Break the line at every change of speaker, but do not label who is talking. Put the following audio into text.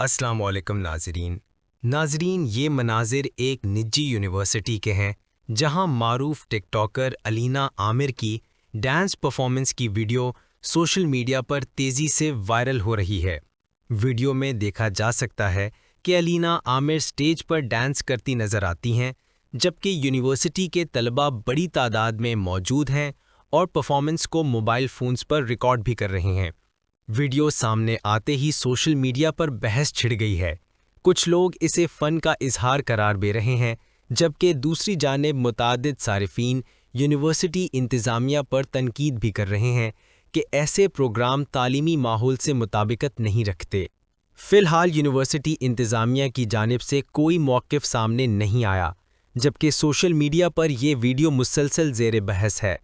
السلام علیکم ناظرین یہ مناظر ایک نجی یونیورسٹی کے ہیں جہاں معروف ٹک ٹاکر الینا عامر کی ڈانس پرفارمنس کی ویڈیو سوشل میڈیا پر تیزی سے وائرل ہو رہی ہے۔ ویڈیو میں دیکھا جا سکتا ہے کہ الینا عامر سٹیج پر ڈانس کرتی نظر آتی ہیں جبکہ یونیورسٹی کے طلباء بڑی تعداد میں موجود ہیں اور پرفارمنس کو موبائل فونز پر ریکارڈ بھی کر رہے ہیں۔ ویڈیو سامنے آتے ہی سوشل میڈیا پر بحث چھڑ گئی ہے۔ کچھ لوگ اسے فن کا اظہار قرار دے رہے ہیں جبکہ دوسری جانب متعدد صارفین یونیورسٹی انتظامیہ پر تنقید بھی کر رہے ہیں کہ ایسے پروگرام تعلیمی ماحول سے مطابقت نہیں رکھتے۔ فی الحال یونیورسٹی انتظامیہ کی جانب سے کوئی موقف سامنے نہیں آیا جبکہ سوشل میڈیا پر یہ ویڈیو مسلسل زیر بحث ہے۔